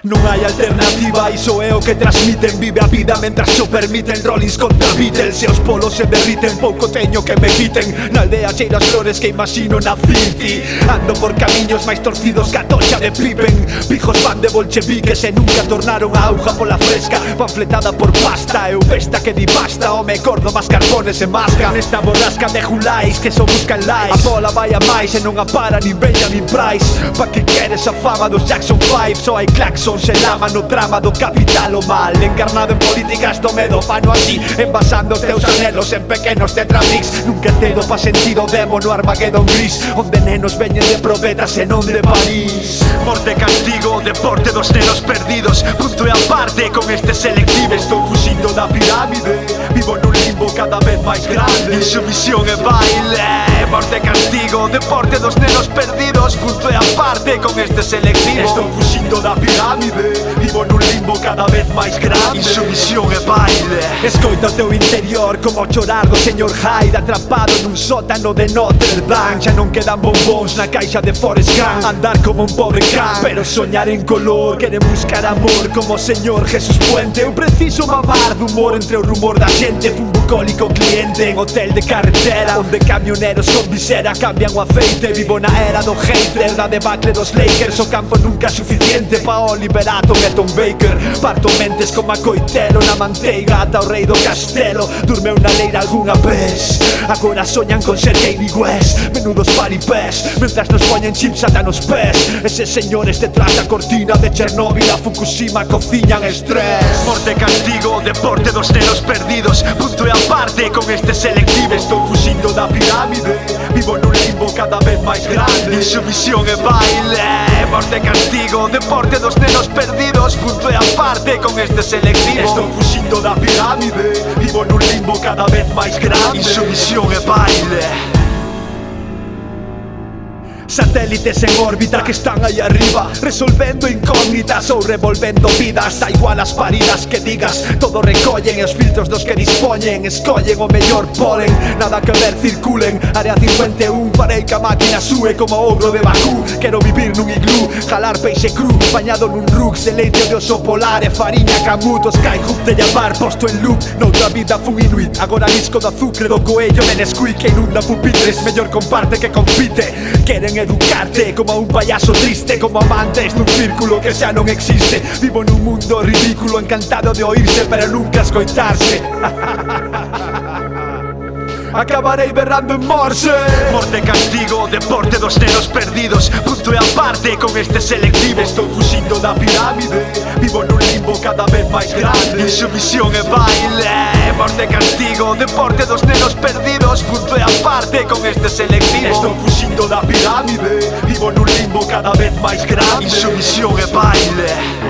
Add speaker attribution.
Speaker 1: Non hai alternativa, iso é o que transmiten. Vive a vida mentras xo permiten. Rollins contra Beatles, e os polos se derriten. Pouco teño que me quiten. Na aldea cheiro as flores que imagino na City. Ando por camiños máis torcidos que a tocha de Pippen. Pijos van de bolcheviques e nunca tornaron a auga pola fresca. Panfletada por pasta, eu besta que di basta. Home cordo más carbones e masca. Nesta borrasca de julais que só buscan likes. A bola vai a máis e non a para ni Benjamin Price. Pa que queres a fama dos Jackson 5? Só hai claxons e lama no drama do capital o mal. Encarnado en políticas do medo, fano así, envasando os teus anhelos en pequenos tetramix. Nunca cedo pa sentir o demo no Armageddon gris, onde nenos veñen de probetas e non de París. Morte, castigo, deporte dos nenos perdidos. Punto e aparte con este selectivo. Estou fuxindo da pirámide, vivo nun limbo cada vez máis grande. Insumisión e baile. Morte, castigo, deporte dos nenos perdidos. Punto e aparte con este selectivo. Estou fuxindo da pirámide, vivo nun limbo cada vez máis grande. Insumisión e baile. Escoita o teu interior como chorar do señor Hyde, atrapado nun sótano de Notre Dame. Xa non quedan bombóns na caixa de Forrest Gump. Andar como un pobre can, pero soñar en color. Queren buscar amor como o señor Jesús Puente. Eu preciso mamar do humor entre o rumor da xente. Fun bucólico cliente en hotel de carretera, onde camioneros con visera cambian o aceite. Vivo na era do hater, da debacle dos Lakers. O campo nunca é suficiente pa Oliver Atom e Tom Baker. Parto mentes como a coitelo na manteiga. Ata o rei do castelo durmeu na leira algunha vez. Agora soñan con ser Kanye West. Menudos paripés, mentras nos poñen chips ata nos pés. Eses señores detrás da cortina de Chernobyl a Fukushima cociñan estrés. Morte, castigo, deporte dos nenos perdidos. Punto e aparte con este selectivo. Estou fuxindo da pirámide, vivo nun limbo cada vez máis grande. Insumisión e baile. Morte, castigo, deporte dos nenos perdidos. Punto e aparte con este selectivo. Estou fuxindo da pirámide, vivo nun limbo cada vez máis grande. Insumisión e baile. Satélites en órbita que están aí arriba, resolvendo incógnitas ou revolvendo vidas. Da igual as paridas que digas, todo recollen. E os filtros dos que dispoñen escollen o mellor polen. Nada que ver, circulen. Área 51, farei que a máquina sue como ouro de Bakú. Quero vivir nun iglú, jalar peixe cru, bañado nun rux, deleite de oso polar e fariña camutos. Skyhook de llamar, posto en loop. Noutra vida fun inuit, agora disco do azucre do coello de Nesquik que inunda pupitres. Mellor comparte que compite. Queren educarte como a un payaso triste, como amantes dun círculo que xa non existe. Vivo nun mundo ridículo, encantado de oírse pero nunca escoitarse. Acabarei berrando en morse. Morte, castigo, deporte dos nenos perdidos. Punto e aparte con este selectivo. Estou fuxindo da pirámide, vivo nun limbo cada vez máis grande. Insumisión e baile. Morte, castigo, deporte dos nenos perdidos. Punto e aparte con este selectivo. Estou fuxindo da pirámide, vivo nun limbo cada vez máis grande. Insumisión e baile.